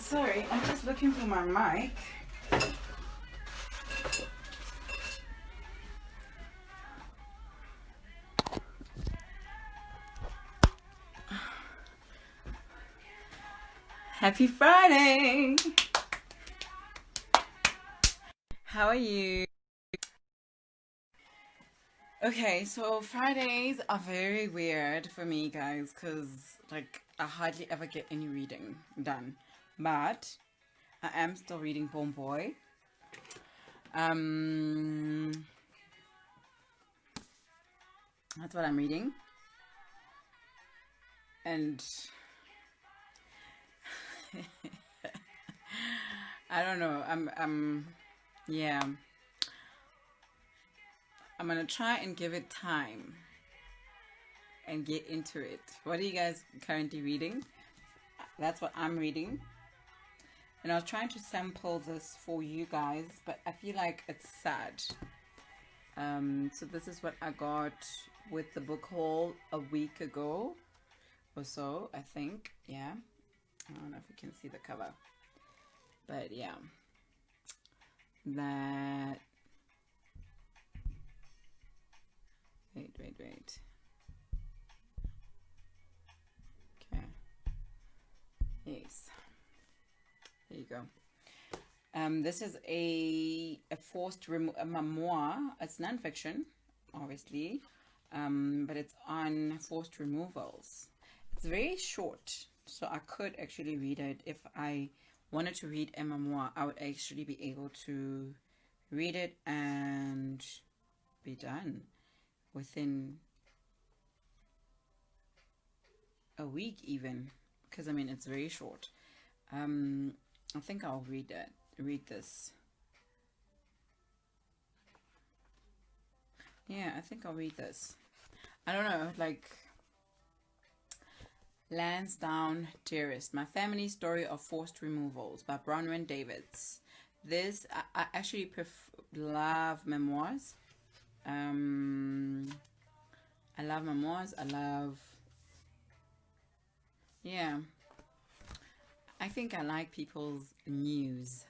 Sorry, I'm just looking for my mic. Happy Friday! How are you? Okay, so Fridays are very weird for me, guys, because like I hardly ever get any reading done. But I am still reading Bomb Boy. That's what I'm reading. And I don't know. Yeah. I'm gonna try and give it time and get into it. What are you guys currently reading? That's what I'm reading. And I was trying to sample this for you guys, but I feel like it's sad. So this is what I got with the book haul a week ago or so, I think. Yeah. I don't know if you can see the cover. But yeah. That... Wait. Okay. Yes. There you go. This is a memoir. It's nonfiction, obviously, but it's on forced removals. It's very short, so I could actually read it. If I wanted to read a memoir, I would actually be able to read it and be done within a week even, because I mean it's very short. I think I'll read this. Yeah, I think I'll read this. I don't know, like Lansdowne Dearest, My Family Story of Forced Removals by Bronwyn Davids. This, I actually love memoirs. I love memoirs. Yeah. I think I like people's news.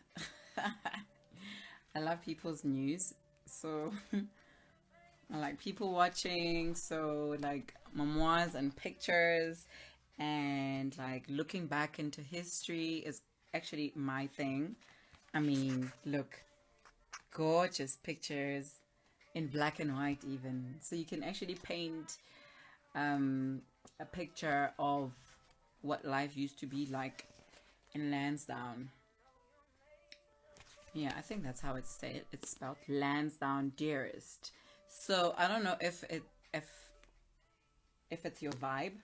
I love people's news. So I like people watching. So like memoirs and pictures and like looking back into history is actually my thing. I mean, look, gorgeous pictures in black and white even. So you can actually paint a picture of what life used to be like in Lansdowne. Yeah, I think that's how it's said. It's spelled Lansdowne Dearest. So I don't know if it's your vibe,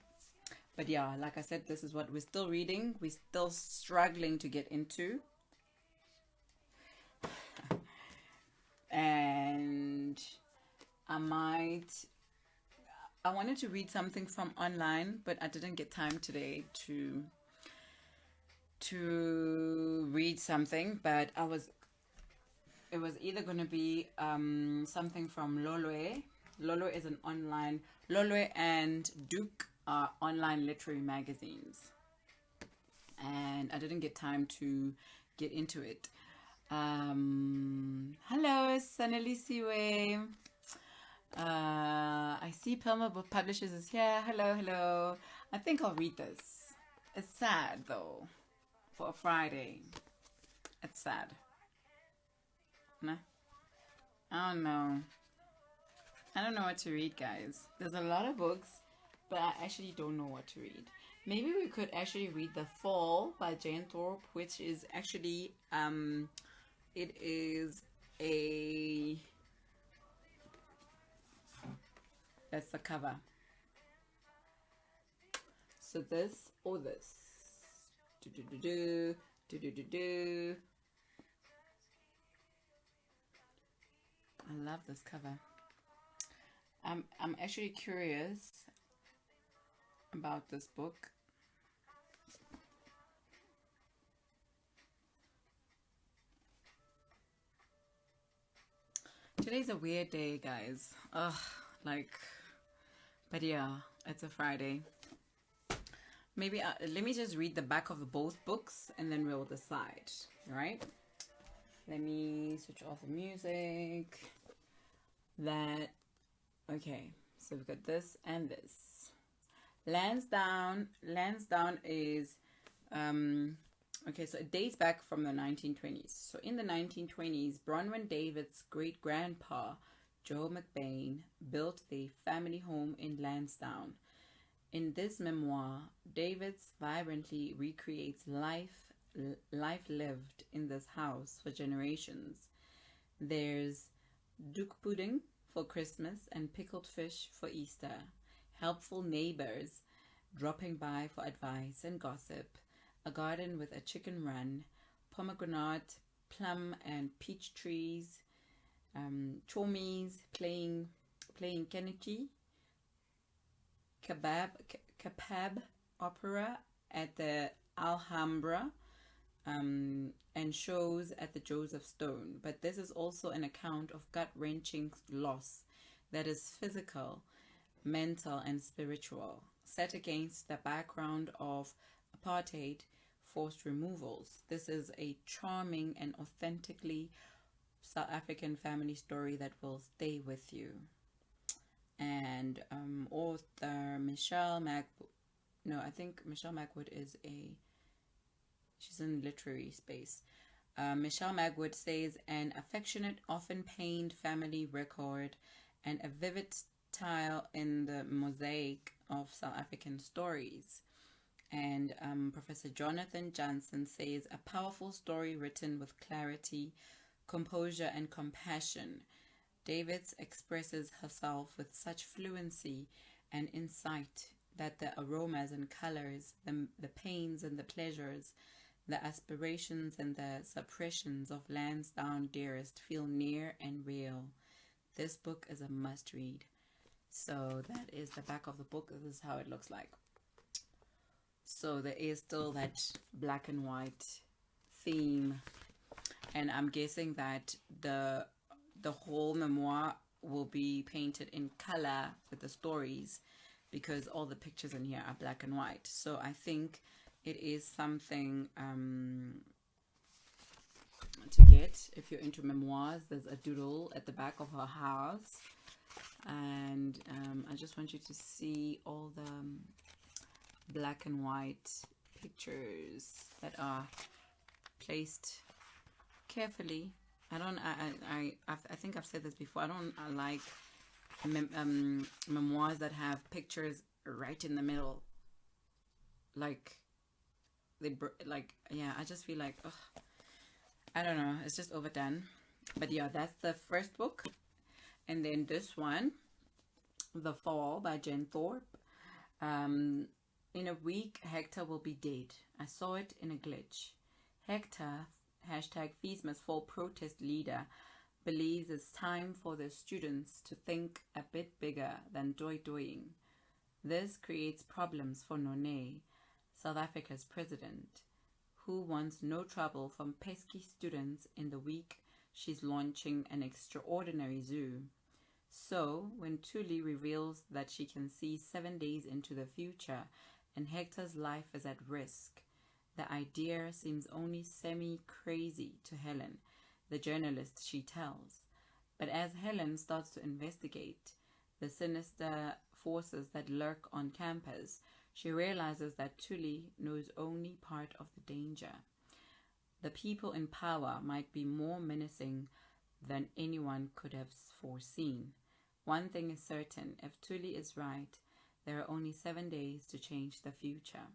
but yeah, like I said, this is what we're still reading. We're still struggling to get into, and I wanted to read something from online, but I didn't get time today to read something. But it was either going to be something from Lolwe. Lolwe is an online, Lolwe and Duke are online literary magazines, and I didn't get time to get into it. Hello, Sanelisiwe. I see Pelma Publishers is here. Hello. I think I'll read this. It's sad though, for a Friday. It's sad. Nah. I don't know. I don't know what to read, guys. There's a lot of books, but I actually don't know what to read. Maybe we could actually read The Fall by Jen Thorpe, which is actually it is a... That's the cover. So this or this. I love this cover. I'm actually curious about this book. Today's a weird day, guys. Ugh, like, but yeah, it's a Friday. maybe let me just read the back of both books and then we'll decide. All right. Let me switch off the music. Okay. So we've got this and this. Lansdowne is okay, so it dates back from the 1920s. So in the 1920s, Bronwyn David's great-grandpa, Joe McBain, built the family home in Lansdowne. In this memoir, Davids vibrantly recreates life lived in this house for generations. There's Duke pudding for Christmas and pickled fish for Easter. Helpful neighbors dropping by for advice and gossip. A garden with a chicken run. Pomegranate, plum and peach trees. Chawmies playing Kennedy. Kebab opera at the Alhambra. And shows at the Joseph Stone. But this is also an account of gut-wrenching loss that is physical, mental, and spiritual, set against the background of apartheid, forced removals. This is a charming and authentically South African family story that will stay with you. And author Michelle Magwood, no, I think Michelle Magwood she's in literary space. Michelle Magwood says, an affectionate, often pained family record and a vivid style in the mosaic of South African stories. And Professor Jonathan Johnson says, a powerful story written with clarity, composure, and compassion. Davids expresses herself with such fluency and insight that the aromas and colors, the pains and the pleasures, the aspirations and the suppressions of Lansdowne Dearest feel near and real. This book is a must-read. So that is the back of the book. This is how it looks like. So there is still that black and white theme. And I'm guessing that the whole memoir will be painted in color with the stories because all the pictures in here are black and white. So I think it is something to get if you're into memoirs. There's a doodle at the back of her house. And I just want you to see all the black and white pictures that are placed carefully. I think I've said this before. I like memoirs that have pictures right in the middle. I just feel like, ugh, I don't know, it's just overdone. But yeah, that's the first book. And then this one, The Fall by Jen Thorpe. In a week, Hector will be dead. I saw it in a glitch. Hector, #FeesMustFall protest leader, believes it's time for the students to think a bit bigger than doing. This creates problems for None, South Africa's president, who wants no trouble from pesky students in the week she's launching an extraordinary zoo. So, when Thule reveals that she can see 7 days into the future and Hector's life is at risk, the idea seems only semi-crazy to Helen, the journalist she tells. But as Helen starts to investigate the sinister forces that lurk on campus, she realizes that Thule knows only part of the danger. The people in power might be more menacing than anyone could have foreseen. One thing is certain, if Thule is right, there are only 7 days to change the future.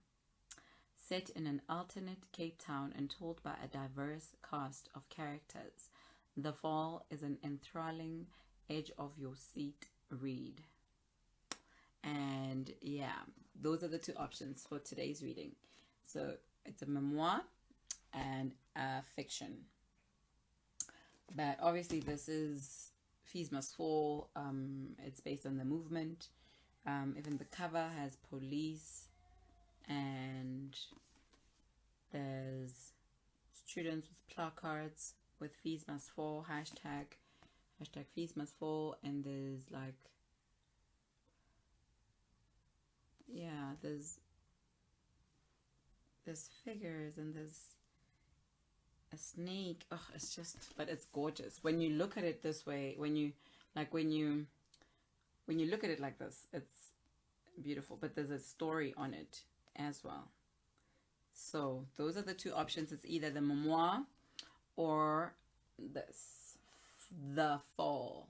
Set in an alternate Cape Town and told by a diverse cast of characters, The Fall is an enthralling, edge-of-your-seat read. And yeah, those are the two options for today's reading. So it's a memoir and a fiction. But obviously this is Fees Must Fall. It's based on the movement. Even the cover has police and there's students with placards with Fees Must Fall, hashtag Fees Must Fall, and there's like, yeah, there's there's figures and there's a snake. Oh, it's just, but it's gorgeous when you look at it this way. When you look at it like this, it's beautiful. But there's a story on it as well. So those are the two options. It's either the memoir or this, the fall.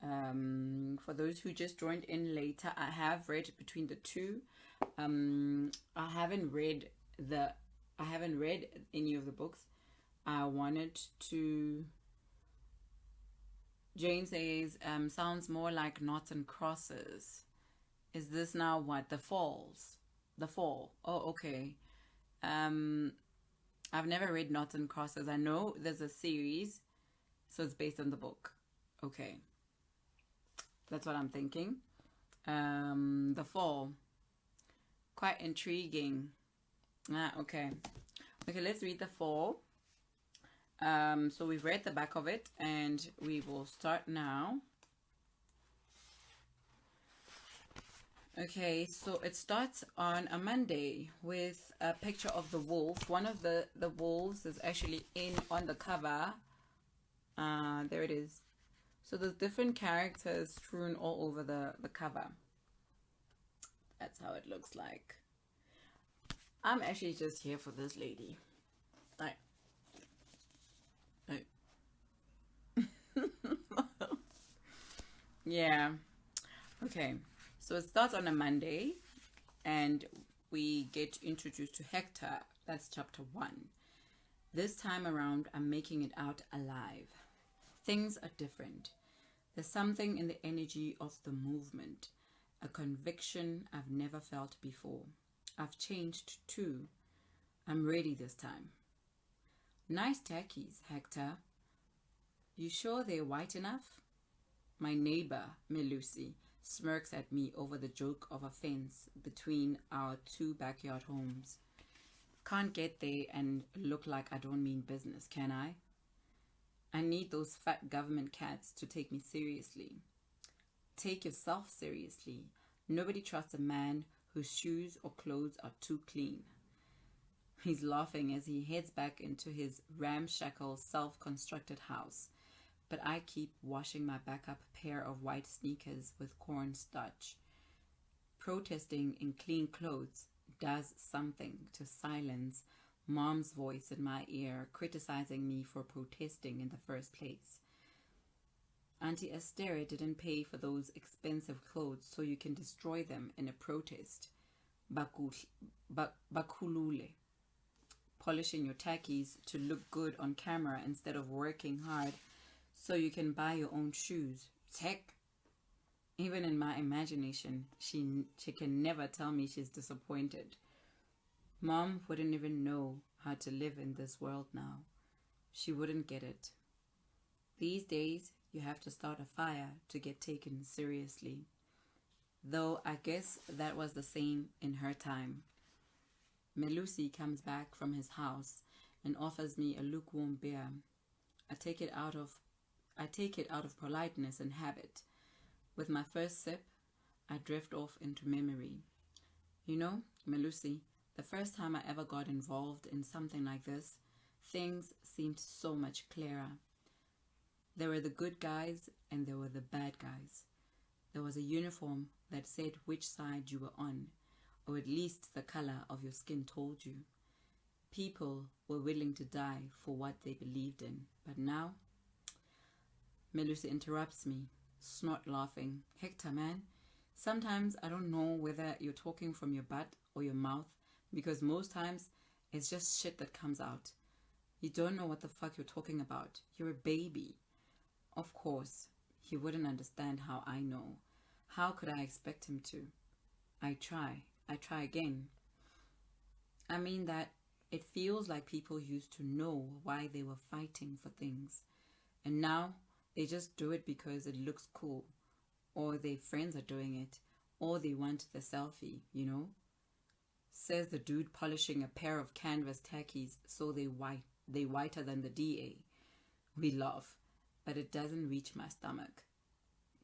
For those who just joined in later, I have read between the two. I haven't read any of the books. I wanted to. Jane says, sounds more like Noughts and Crosses. Is this now what? The Falls? The Fall. Oh, okay. I've never read Noughts and Crosses. I know there's a series, so it's based on the book. Okay. That's what I'm thinking. The Fall. Quite intriguing. Okay. Okay, let's read The Fall. So we've read the back of it, and we will start now. Okay, so it starts on a Monday with a picture of the wolf. One of the wolves is actually on the cover. There it is. So there's different characters strewn all over the cover. That's how it looks like. I'm actually just here for this lady. Like, yeah. Okay. So it starts on a Monday, and we get introduced to Hector. That's chapter 1. This time around, I'm making it out alive. Things are different. There's something in the energy of the movement, a conviction I've never felt before. I've changed too. I'm ready this time. Nice tackies, Hector. You sure they're white enough? My neighbor, Melusi, smirks at me over the joke of a fence between our two backyard homes. Can't get there and look like I don't mean business, can I? I need those fat government cats to take me seriously. Take yourself seriously. Nobody trusts a man whose shoes or clothes are too clean. He's laughing as he heads back into his ramshackle, self-constructed house. But I keep washing my backup pair of white sneakers with cornstarch. Protesting in clean clothes does something to silence Mom's voice in my ear, criticizing me for protesting in the first place. Auntie Esther didn't pay for those expensive clothes so you can destroy them in a protest. Bakulule. Polishing your tackies to look good on camera instead of working hard so you can buy your own shoes. Heck, even in my imagination, she can never tell me she's disappointed. Mom wouldn't even know how to live in this world now. She wouldn't get it. These days, you have to start a fire to get taken seriously. Though I guess that was the same in her time. Melusi comes back from his house and offers me a lukewarm beer. I take it out of politeness and habit. With my first sip, I drift off into memory. You know, Melusi, the first time I ever got involved in something like this, things seemed so much clearer. There were the good guys and there were the bad guys. There was a uniform that said which side you were on, or at least the color of your skin told you. People were willing to die for what they believed in, but now... Melusi interrupts me, snort laughing. Hector, man, sometimes I don't know whether you're talking from your butt or your mouth, because most times it's just shit that comes out. You don't know what the fuck you're talking about. You're a baby. Of course, he wouldn't understand how I know. How could I expect him to? I try again. I mean that it feels like people used to know why they were fighting for things, and now they just do it because it looks cool, or their friends are doing it, or they want the selfie, you know? Says the dude polishing a pair of canvas tackies so they whiter than the DA. We laugh, but it doesn't reach my stomach.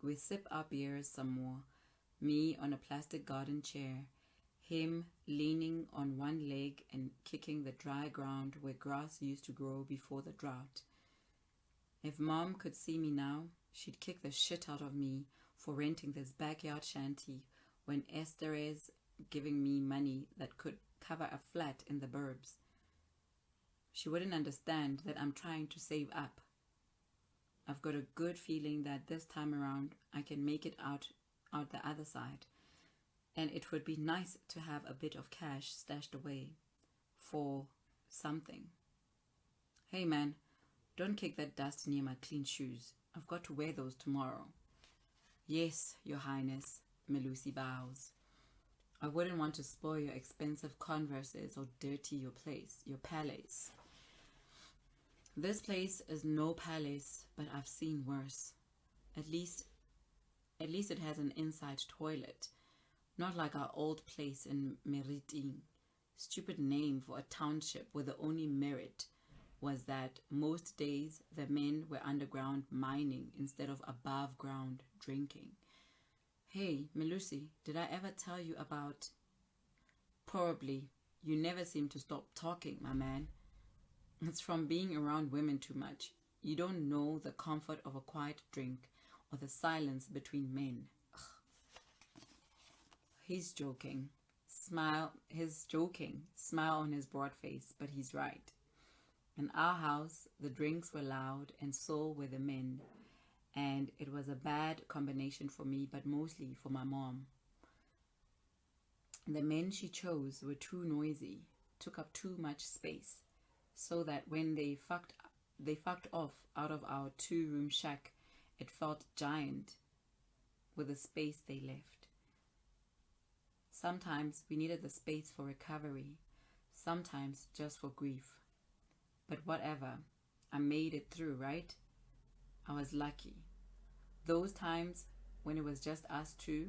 We sip our beers some more, me on a plastic garden chair, him leaning on one leg and kicking the dry ground where grass used to grow before the drought. If Mom could see me now, she'd kick the shit out of me for renting this backyard shanty when Esther is giving me money that could cover a flat in the burbs. She wouldn't understand that I'm trying to save up. I've got a good feeling that this time around I can make it out the other side, and it would be nice to have a bit of cash stashed away for something. Hey man, don't kick that dust near my clean shoes. I've got to wear those tomorrow. Yes, Your Highness, Melusi bows. I wouldn't want to spoil your expensive Converses or dirty your palace. This place is no palace, but I've seen worse. At least it has an inside toilet, not like our old place in Meriting. Stupid name for a township where the only merit was that most days the men were underground mining instead of above ground drinking. Hey, Melusi, did I ever tell you about... Probably. You never seem to stop talking, my man. It's from being around women too much. You don't know the comfort of a quiet drink or the silence between men. Ugh. He's joking. Smile on his broad face, but he's right. In our house, the drinks were loud and so were the men. And it was a bad combination for me, but mostly for my mom. The men she chose were too noisy, took up too much space, so that when they fucked off out of our 2-room shack, it felt giant with the space they left. Sometimes we needed the space for recovery, sometimes just for grief. But whatever, I made it through, right? I was lucky. Those times when it was just us two,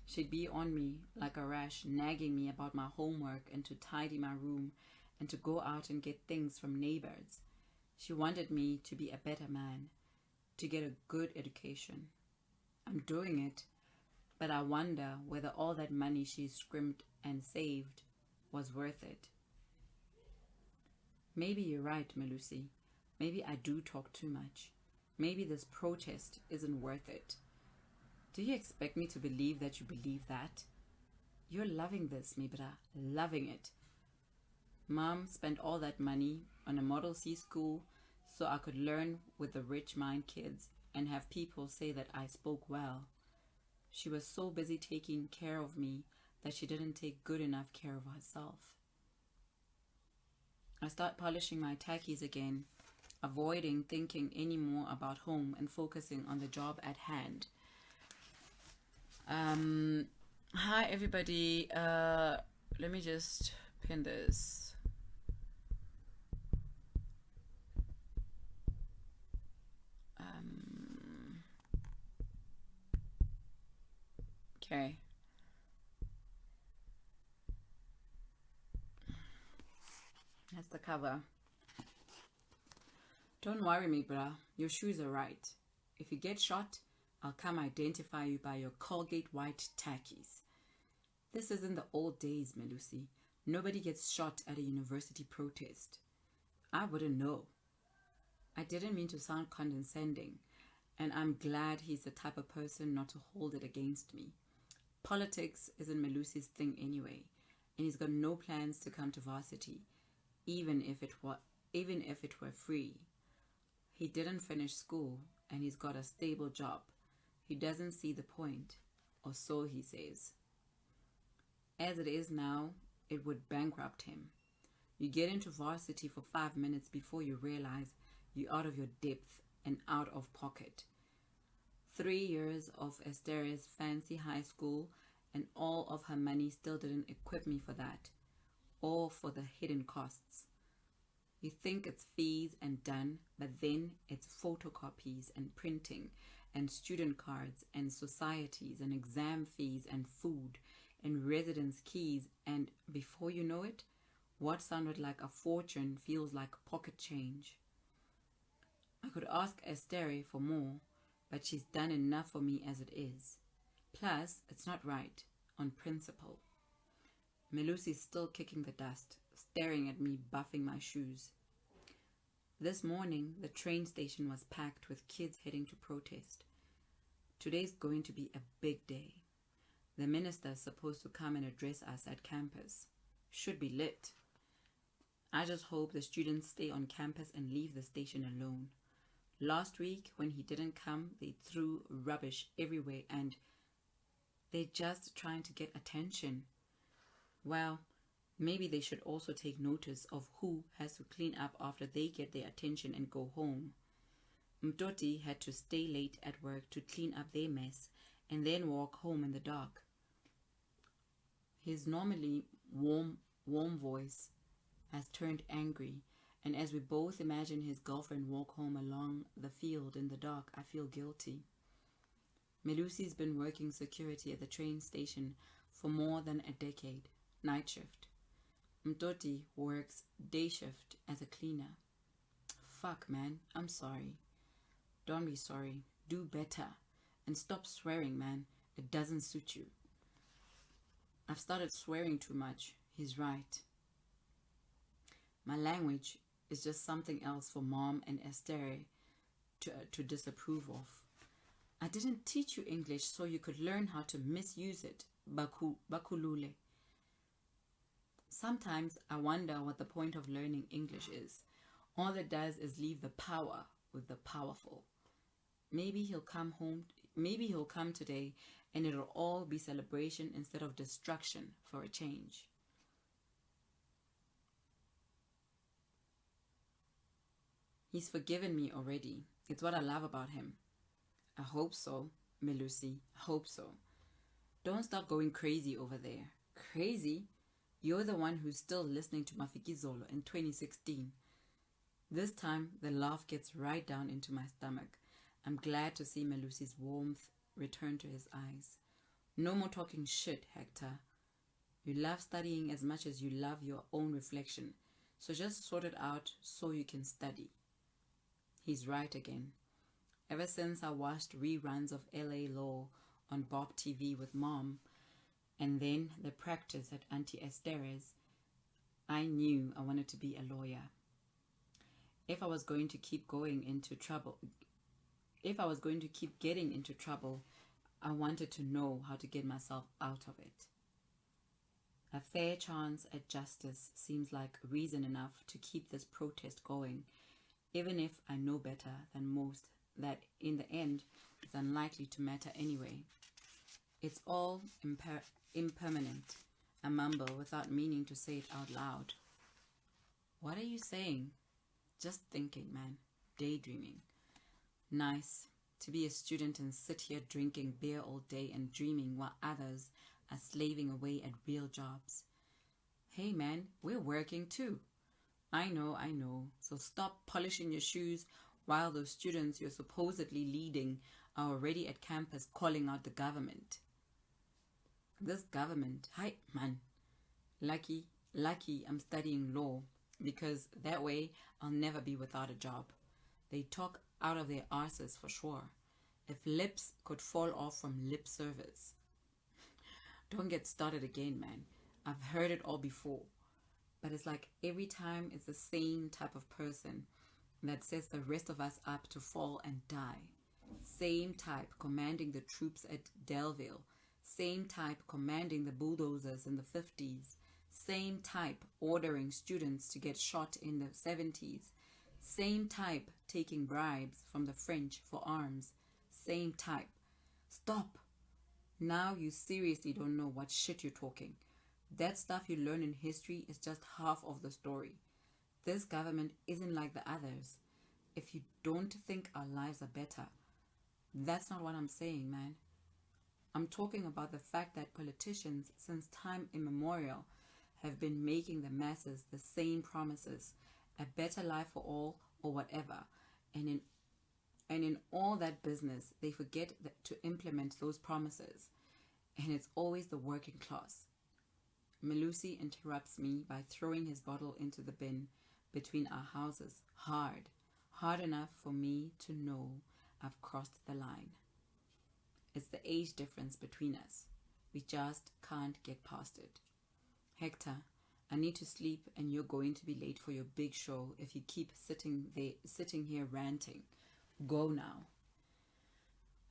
she'd be on me like a rash, nagging me about my homework and to tidy my room and to go out and get things from neighbors. She wanted me to be a better man, to get a good education. I'm doing it, but I wonder whether all that money she scrimped and saved was worth it. Maybe you're right, Melusi. Maybe I do talk too much. Maybe this protest isn't worth it. Do you expect me to believe that you believe that? You're loving this, Mibra, loving it. Mom spent all that money on a Model C school so I could learn with the rich mind kids and have people say that I spoke well. She was so busy taking care of me that she didn't take good enough care of herself. I start polishing my tackies again, avoiding thinking any more about home and focusing on the job at hand. Hi everybody. Let me just pin this. Okay. That's the cover. Don't worry me, bruh. Your shoes are right. If you get shot, I'll come identify you by your Colgate white tackies. This isn't the old days, Melusi. Nobody gets shot at a university protest. I wouldn't know. I didn't mean to sound condescending, and I'm glad he's the type of person not to hold it against me. Politics isn't Melusi's thing anyway, and he's got no plans to come to varsity, even if it were free. He didn't finish school, and he's got a stable job. He doesn't see the point, or so he says. As it is now, it would bankrupt him. You get into varsity for 5 minutes before you realize you're out of your depth and out of pocket. 3 years of Esther's fancy high school and all of her money still didn't equip me for that, or for the hidden costs. You think it's fees and done, but then it's photocopies and printing and student cards and societies and exam fees and food and residence keys, and before you know it, what sounded like a fortune feels like pocket change. I could ask Esther for more, but she's done enough for me as it is. Plus, it's not right, on principle. Melusi's still kicking the dust, staring at me buffing my shoes. This morning, the train station was packed with kids heading to protest. Today's going to be a big day. The minister is supposed to come and address us at campus. Should be lit. I just hope the students stay on campus and leave the station alone. Last week, when he didn't come, they threw rubbish everywhere and they're just trying to get attention. Well, maybe they should also take notice of who has to clean up after they get their attention and go home. Mtoti had to stay late at work to clean up their mess and then walk home in the dark. His normally warm voice has turned angry, and as we both imagine his girlfriend walk home along the field in the dark, I feel guilty. Melusi's been working security at the train station for more than a decade, night shift. Mtoti works day shift as a cleaner. Fuck, man, I'm sorry. Don't be sorry. Do better. And stop swearing, man. It doesn't suit you. I've started swearing too much. He's right. My language is just something else for Mom and Esther to disapprove of. I didn't teach you English so you could learn how to misuse it. Bakulule. Sometimes I wonder what the point of learning English is. All it does is leave the power with the powerful. Maybe he'll come today and it'll all be celebration instead of destruction for a change. He's forgiven me already. It's what I love about him. I hope so, Melusi. I hope so. Don't start going crazy over there. Crazy? You're the one who's still listening to Mafikizolo in 2016. This time, the laugh gets right down into my stomach. I'm glad to see Melusi's warmth return to his eyes. No more talking shit, Hector. You love studying as much as you love your own reflection, so just sort it out so you can study. He's right again. Ever since I watched reruns of LA Law on Bob TV with Mom, and then the practice at Auntie Esther's, I knew I wanted to be a lawyer. If I was going to keep getting into trouble, I wanted to know how to get myself out of it. A fair chance at justice seems like reason enough to keep this protest going, even if I know better than most that in the end it's unlikely to matter anyway. It's all impermanent, I mumble without meaning to say it out loud. What are you saying? Just thinking, man. Daydreaming. Nice to be a student and sit here drinking beer all day and dreaming while others are slaving away at real jobs. Hey man, we're working too. I know. So stop polishing your shoes while those students you're supposedly leading are already at campus calling out the government. This government, hi man. Lucky I'm studying law, because that way I'll never be without a job. They talk out of their arses for sure. If lips could fall off from lip service. Don't get started again, man. I've heard it all before. But it's like every time it's the same type of person that sets the rest of us up to fall and die. Same type commanding the troops at Delville. Same type commanding the bulldozers in the 50s. Same type ordering students to get shot in the 70s. Same type taking bribes from the French for arms. Same type. Stop. Now you seriously don't know what shit you're talking. That stuff you learn in history is just half of the story. This government isn't like the others. If you don't think our lives are better, that's not what I'm saying, man. I'm talking about the fact that politicians, since time immemorial, have been making the masses the same promises, a better life for all or whatever, and in all that business, they forget to implement those promises, and it's always the working class. Melusi interrupts me by throwing his bottle into the bin between our houses, hard enough for me to know I've crossed the line. It's the age difference between us. We just can't get past it. Hector, I need to sleep and you're going to be late for your big show if you keep sitting here ranting. Go now.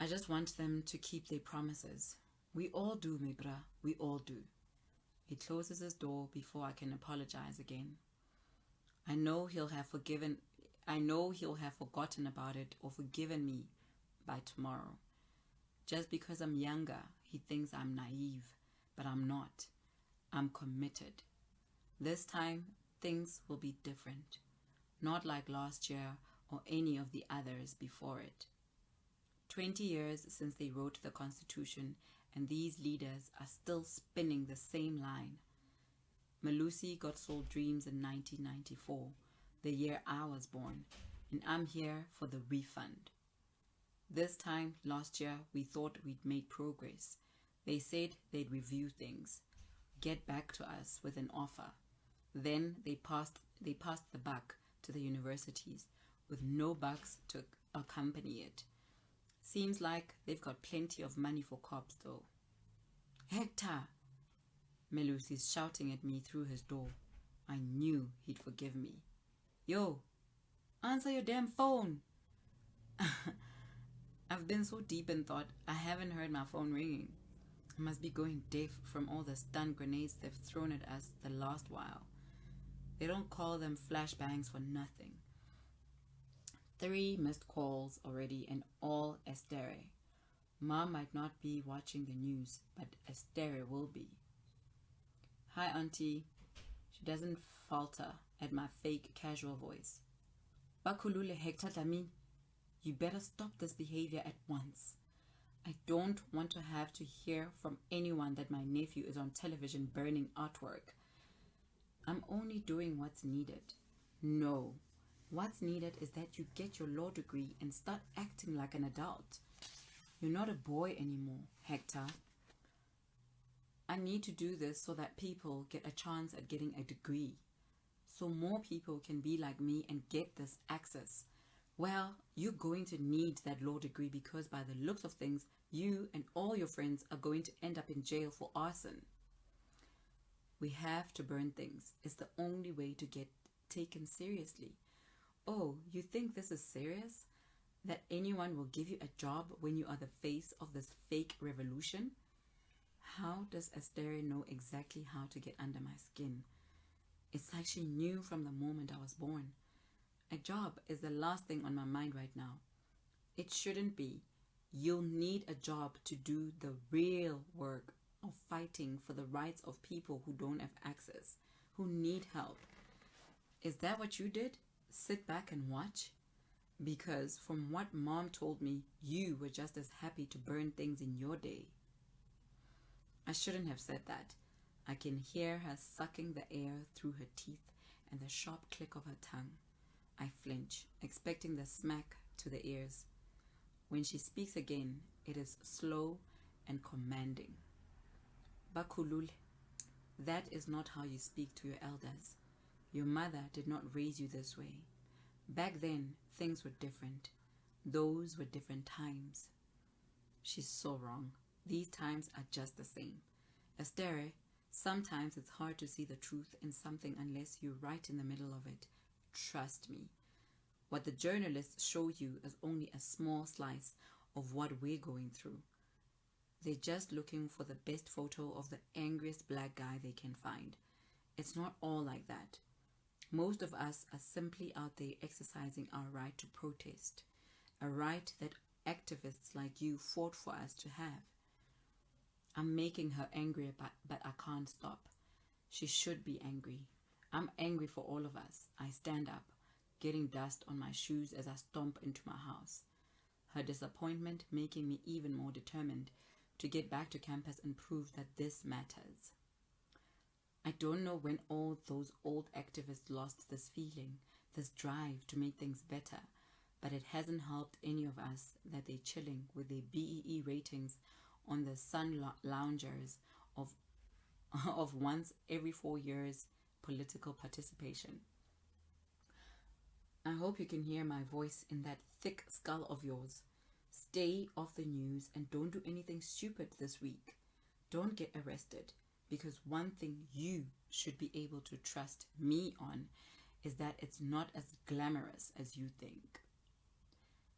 I just want them to keep their promises. We all do, Mibra. We all do. He closes his door before I can apologize again. I know he'll have forgotten about it or forgiven me by tomorrow. Just because I'm younger, he thinks I'm naive, but I'm not. I'm committed. This time, things will be different. Not like last year or any of the others before it. 20 years since they wrote the Constitution, and these leaders are still spinning the same line. Malusi got sold dreams in 1994, the year I was born, and I'm here for the refund. This time last year, we thought we'd made progress. They said they'd review things, get back to us with an offer. Then they passed the buck to the universities with no bucks to accompany it. Seems like they've got plenty of money for cops though. Hector! Melusi's shouting at me through his door. I knew he'd forgive me. Yo, answer your damn phone! I've been so deep in thought, I haven't heard my phone ringing. I must be going deaf from all the stun grenades they've thrown at us the last while. They don't call them flashbangs for nothing. 3 missed calls already and all Estere. Mom might not be watching the news, but Estere will be. Hi, Auntie. She doesn't falter at my fake casual voice. Bakulule Hector Dami, you better stop this behavior at once. I don't want to have to hear from anyone that my nephew is on television burning artwork. I'm only doing what's needed. No. What's needed is that you get your law degree and start acting like an adult. You're not a boy anymore, Hector. I need to do this so that people get a chance at getting a degree. So more people can be like me and get this access. Well, you're going to need that law degree because by the looks of things, you and all your friends are going to end up in jail for arson. We have to burn things. It's the only way to get taken seriously. Oh, you think this is serious? That anyone will give you a job when you are the face of this fake revolution? How does Estere know exactly how to get under my skin? It's like she knew from the moment I was born. A job is the last thing on my mind right now. It shouldn't be. You'll need a job to do the real work of fighting for the rights of people who don't have access, who need help. Is that what you did? Sit back and watch? Because from what Mom told me, you were just as happy to burn things in your day. I shouldn't have said that. I can hear her sucking the air through her teeth and the sharp click of her tongue. I flinch, expecting the smack to the ears. When she speaks again, it is slow and commanding. Bakulul, that is not how you speak to your elders. Your mother did not raise you this way. Back then, things were different. Those were different times. She's so wrong. These times are just the same. Estere, sometimes it's hard to see the truth in something unless you're right in the middle of it. Trust me. What the journalists show you is only a small slice of what we're going through. They're just looking for the best photo of the angriest black guy they can find. It's not all like that. Most of us are simply out there exercising our right to protest, a right that activists like you fought for us to have. I'm making her angry, but I can't stop. She should be angry. I'm angry for all of us. I stand up, getting dust on my shoes as I stomp into my house. Her disappointment making me even more determined to get back to campus and prove that this matters. I don't know when all those old activists lost this feeling, this drive to make things better, but it hasn't helped any of us that they're chilling with their BEE ratings on the sun loungers of once every 4 years political participation. I hope you can hear my voice in that thick skull of yours. Stay off the news and don't do anything stupid this week. Don't get arrested. because one thing you should be able to trust me on is that it's not as glamorous as you think.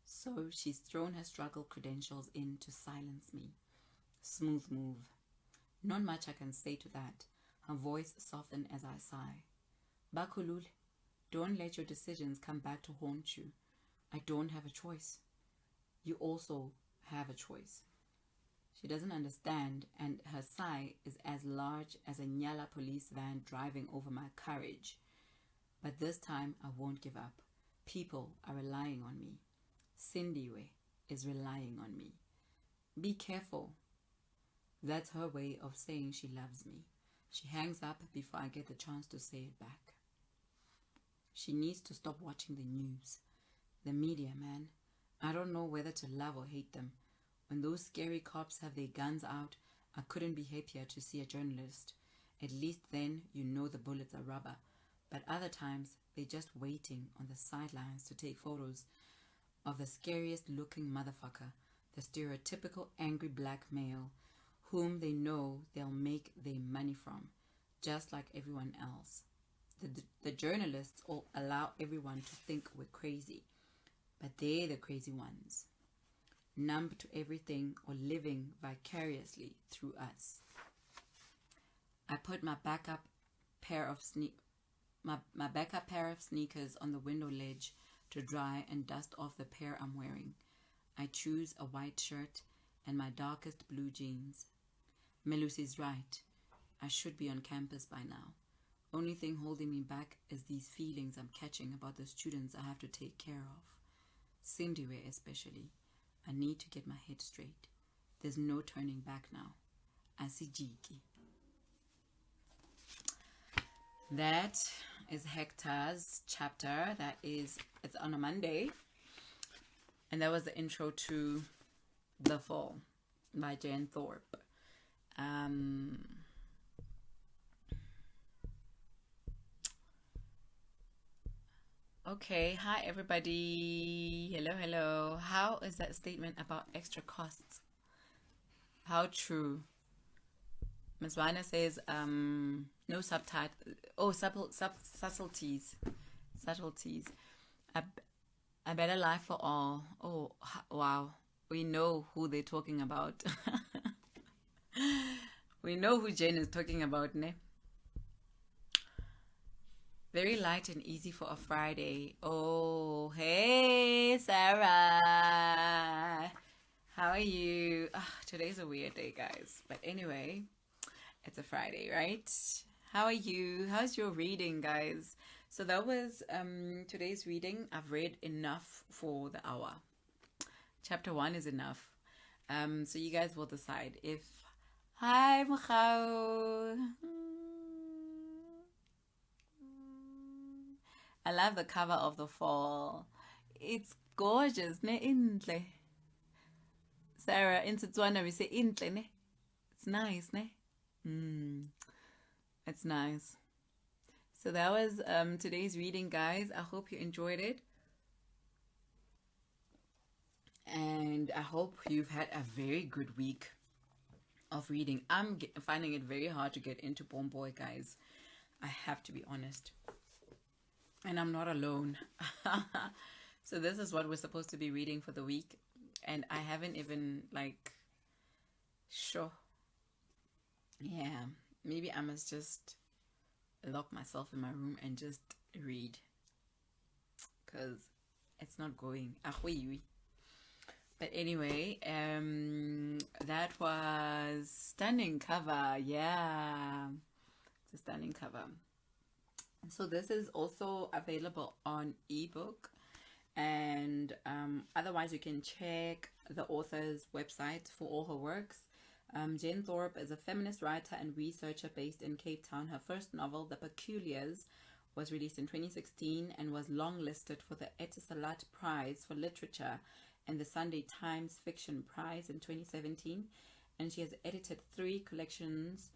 So she's thrown her struggle credentials in to silence me. Smooth move. Not much I can say to that. Her voice softened as I sigh. Bakulul, don't let your decisions come back to haunt you. I don't have a choice. You also have a choice. She doesn't understand, and her sigh is as large as a Nyala police van driving over my courage. But this time I won't give up. People are relying on me. Cindywe is relying on me. Be careful. That's her way of saying she loves me. She hangs up before I get the chance to say it back. She needs to stop watching the news. The media, man. I don't know whether to love or hate them. When those scary cops have their guns out, I couldn't be happier to see a journalist. At least then you know the bullets are rubber. But other times, they're just waiting on the sidelines to take photos of the scariest looking motherfucker, the stereotypical angry black male, whom they know they'll make their money from, just like everyone else. The journalists all allow everyone to think we're crazy, but they're the crazy ones, numb to everything or living vicariously through us. I put my backup pair of sneakers on the window ledge to dry and dust off the pair I'm wearing. I choose a white shirt and my darkest blue jeans. Melusi's right. I should be on campus by now. Only thing holding me back is these feelings I'm catching about the students I have to take care of. Cindywe especially. I need to get my head straight. There's no turning back now. Asijiki. That is Hector's chapter. It's on a Monday. And that was the intro to The Fall by Jen Thorpe. Okay, hi everybody. Hello. How is that statement about extra costs? How true? Ms. Weiner says, no subtitle. Oh, subtleties. A better life for all. Oh, wow. We know who they're talking about. We know who Jen is talking about, ne? Very light and easy for a Friday. Oh, hey, Sarah. How are you? Today's a weird day, guys. But anyway, it's a Friday, right? How are you? How's your reading, guys? So that was today's reading. I've read enough for the hour. Chapter 1 is enough. So you guys will decide if... Hi, Mchau. I love the cover of The Fall. It's gorgeous, ne? Intle. Sarah, in Setswana we say intle, ne? It's nice, ne? It's nice. So that was today's reading, guys. I hope you enjoyed it. And I hope you've had a very good week of reading. I'm finding it very hard to get into Bomboy, guys. I have to be honest. And I'm not alone. So this is what we're supposed to be reading for the week. And I haven't even, sure. Yeah, maybe I must just lock myself in my room and just read. Because it's not going. But anyway, that was stunning cover. Yeah, it's a stunning cover. So this is also available on ebook, and otherwise you can check the author's website for all her works. Jen Thorpe is a feminist writer and researcher based in Cape Town. Her first novel, The Peculiars, was released in 2016 and was longlisted for the Etisalat Prize for Literature and the Sunday Times Fiction Prize in 2017. And she has edited 3 collections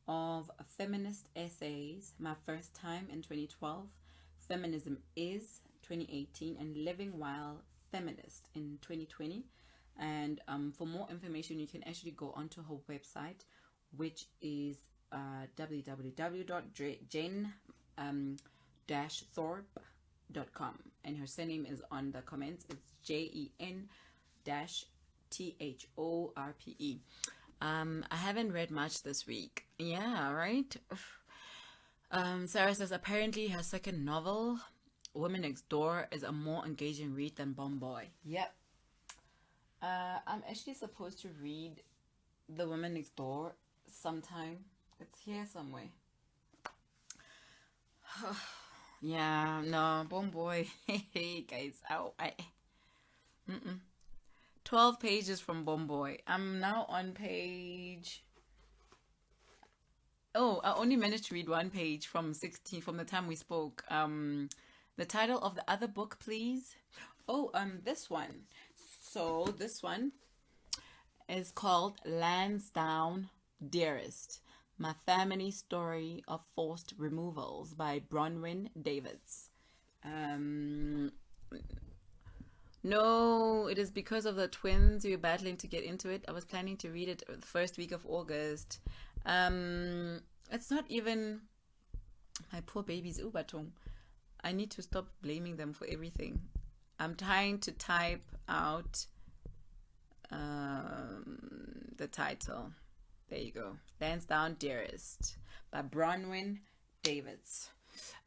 of feminist essays, My First Time in 2012, Feminism Is 2018, and Living While Feminist in 2020. And for more information, you can actually go onto her website, which is www.jen-thorpe.com, and her surname is on the comments. It's JEN-THORPE. I haven't read much this week. Yeah, right. Sarah says apparently her second novel, Woman Next Door, is a more engaging read than Bomb Boy. Yep. I'm actually supposed to read The Woman Next Door sometime. It's here somewhere. Yeah, no, Bomb Boy. Hey guys, 12 pages from Bomb Boy. I'm now on page. Oh, I only managed to read one page from 16 from the time we spoke. The title of the other book, please. Oh, this one. So this one is called Lansdowne Dearest, My Family Story of Forced Removals by Bronwyn Davids. No, it is because of the twins. We were battling to get into it. I was planning to read it the first week of August. It's not even my poor baby's Ubatong. I need to stop blaming them for everything. I'm trying to type out the title. There you go. Lansdowne Dearest by Bronwyn Davids.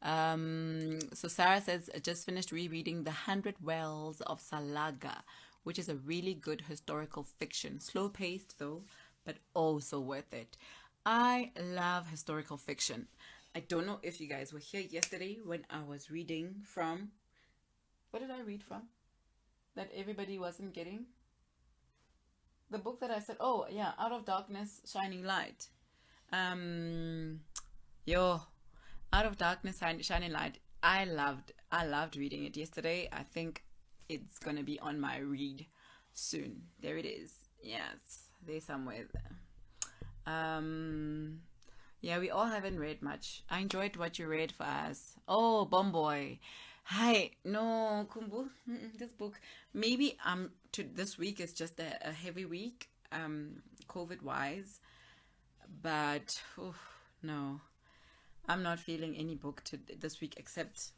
So Sarah says, I just finished rereading The 100 Wells of Salaga, which is a really good historical fiction. Slow paced though, but also worth it. I love historical fiction. I don't know if you guys were here yesterday when I was reading from... What did I read from? That everybody wasn't getting? The book that I said, oh yeah, Out of Darkness, Shining Light. Out of Darkness, Shining Light. I loved reading it yesterday. I think it's gonna be on my read soon. There it is. Yes, there's somewhere there. Yeah, we all haven't read much. I enjoyed what you read for us. Oh, Bomb Boy. Hi, no, Kumbu, this book. Maybe this week is just a heavy week, COVID wise. But no, I'm not feeling any book this week except.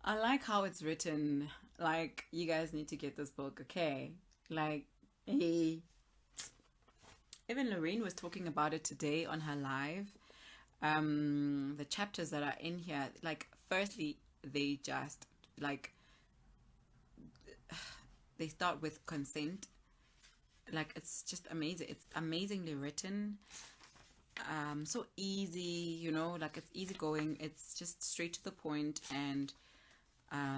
I like how it's written. Like, you guys need to get this book, okay? Like, hey. Even Lorraine was talking about it today on her live. The chapters that are in here, like, firstly, they just, like, they start with consent. Like, it's just amazing. It's amazingly written. So easy, you know, like, it's easygoing. It's just straight to the point, and I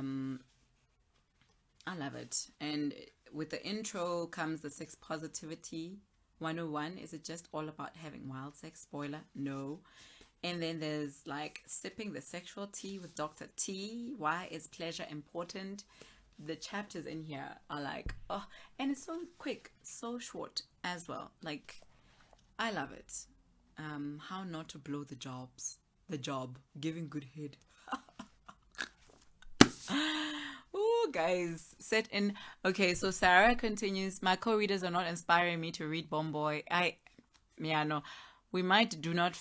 love it. And with the intro comes the sex positivity 101. Is it just all about having wild sex? Spoiler, no. And then there's like sipping the sexual tea with Dr. T. Why is pleasure important? The chapters in here are like, oh, and it's so quick, so short as well. Like, I love it. How not to blow the job, giving good head. Oh, guys, set in. Okay, so Sarah continues. My co-readers are not inspiring me to read Bomb Boy. No, we might do not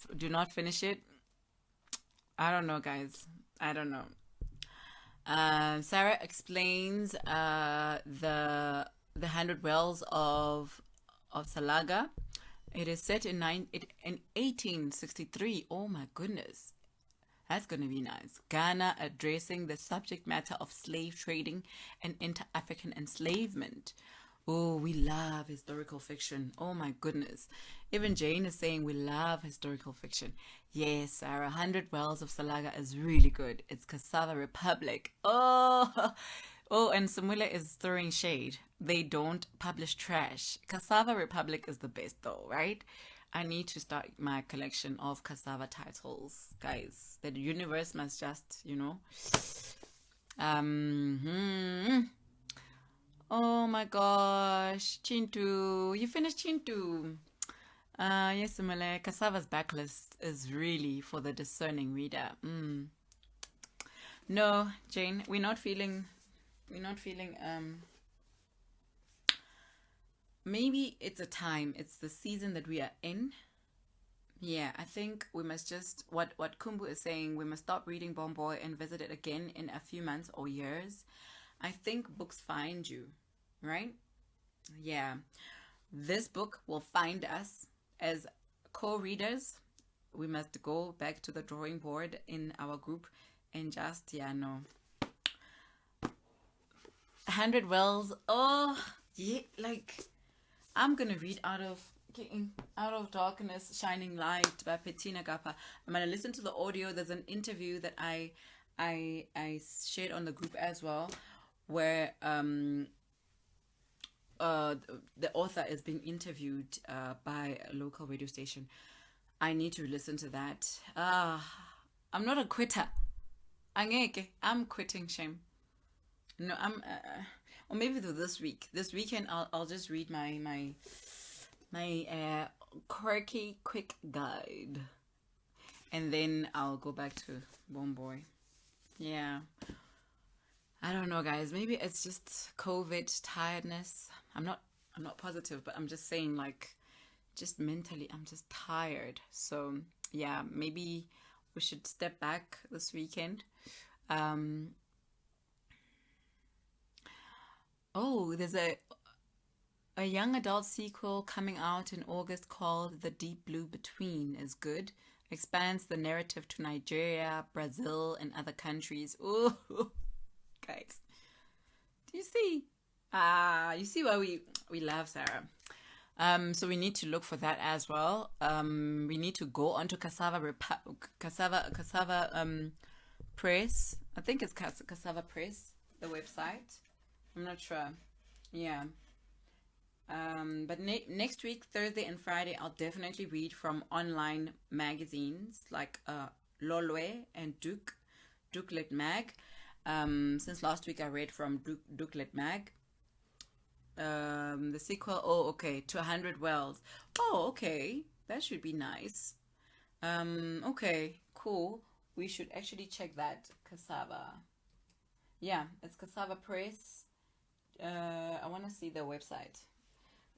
finish it. I don't know, guys. I don't know. Sarah explains the 100 Wells of Salaga. It is set in 1863. Oh my goodness. That's going to be nice. Ghana addressing the subject matter of slave trading and inter-African enslavement. Oh, we love historical fiction. Oh my goodness. Even Jane is saying we love historical fiction. Yes, Sarah, 100 Wells of Salaga is really good. It's Cassava Republic. Oh, and Samula is throwing shade. They don't publish trash. Cassava Republic is the best though, right? I need to start my collection of Cassava titles, guys. The universe must just, you know. Oh my gosh, Chintu, you finished Chintu. Yes, Samale. Cassava's backlist is really for the discerning reader. No, Jane, we're not feeling maybe it's a time, it's the season that we are in. Yeah, I think we must just what Kumbu is saying, we must stop reading Bomboy and visit it again in a few months or years. I think books find you, right? Yeah. This book will find us as co-readers. We must go back to the drawing board in our group and just, yeah, no. 100 Wells. Oh, yeah, like I'm gonna read Out of Darkness, Shining Light by Bettina Gappa. I'm gonna listen to the audio. There's an interview that I shared on the group as well, where the author is being interviewed by a local radio station. I need to listen to that. I'm not a quitter. I'm quitting shame. No, or maybe this week. This weekend, I'll just read my quirky quick guide, and then I'll go back to Bomboy. Yeah, I don't know, guys. Maybe it's just COVID tiredness. I'm not positive, but I'm just saying, like, just mentally, I'm just tired. So yeah, maybe we should step back this weekend. Um, oh, there's a young adult sequel coming out in August called The Deep Blue Between is good. Expands the narrative to Nigeria, Brazil, and other countries. Ooh, guys, do you see? You see why we love Sarah. So we need to look for that as well. We need to go onto Cassava Press. I think it's Cassava Press, the website. I'm not sure. Yeah. But next week, Thursday and Friday, I'll definitely read from online magazines like Lolwe and Dukelet Mag. Since last week, I read from Dukelet Mag. The sequel, oh, okay, to 100 Wells. Oh, okay, that should be nice. Okay, cool. We should actually check that. Cassava. Yeah, it's Cassava Press. I want to see the website.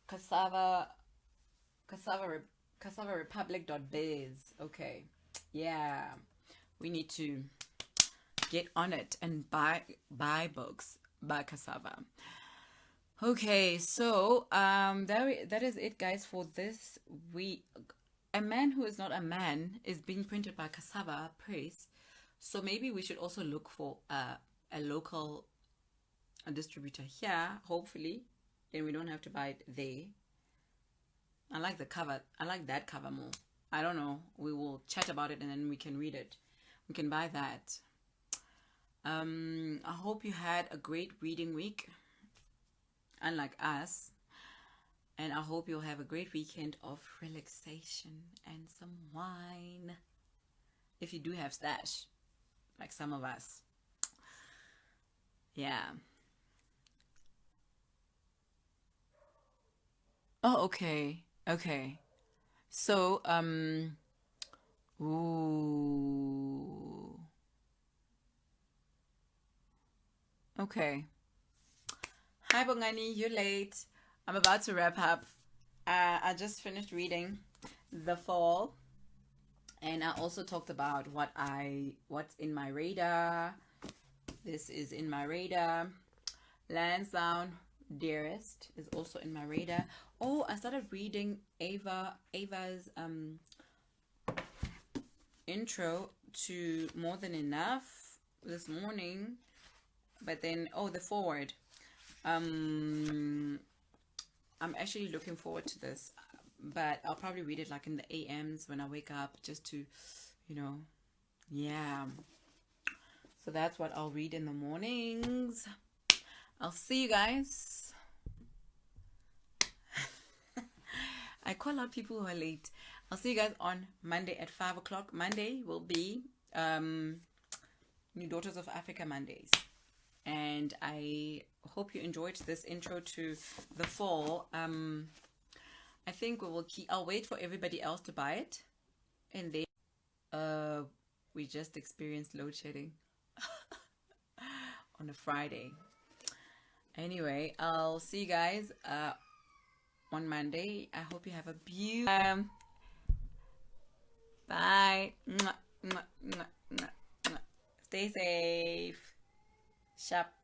Cassava Republic.biz. Okay. Yeah. We need to get on it and buy books by Cassava. Okay, so that is it, guys, for this week. A Man Who Is Not a Man is being printed by Cassava Press. So maybe we should also look for a local distributor here, hopefully. Then we don't have to buy it there. I like the cover. I like that cover more. I don't know. We will chat about it and then we can read it. We can buy that. I hope you had a great reading week, unlike us. And I hope you'll have a great weekend of relaxation and some wine. If you do have stash, like some of us. Yeah. Oh, okay. Okay. So, ooh. Okay. Hi, Bongani, you're late. I'm about to wrap up. I just finished reading The Fall, and I also talked about what's in my radar. This is in my radar. Lansdowne Dearest is also in my radar. Oh, I started reading Ava's intro to More Than Enough this morning, but then the forward. I'm actually looking forward to this, but I'll probably read it like in the AMs when I wake up, just to, yeah. So that's what I'll read in the mornings. I'll see you guys. I call out people who are late. I'll see you guys on Monday at 5 o'clock. Monday will be New Daughters of Africa Mondays. And I hope you enjoyed this intro to The Fall. I think I'll wait for everybody else to buy it. And then we just experienced load shedding on a Friday. Anyway, I'll see you guys on Monday. I hope you have a beautiful bye. Mwah, mwah, mwah, mwah, mwah. Stay safe. Shop.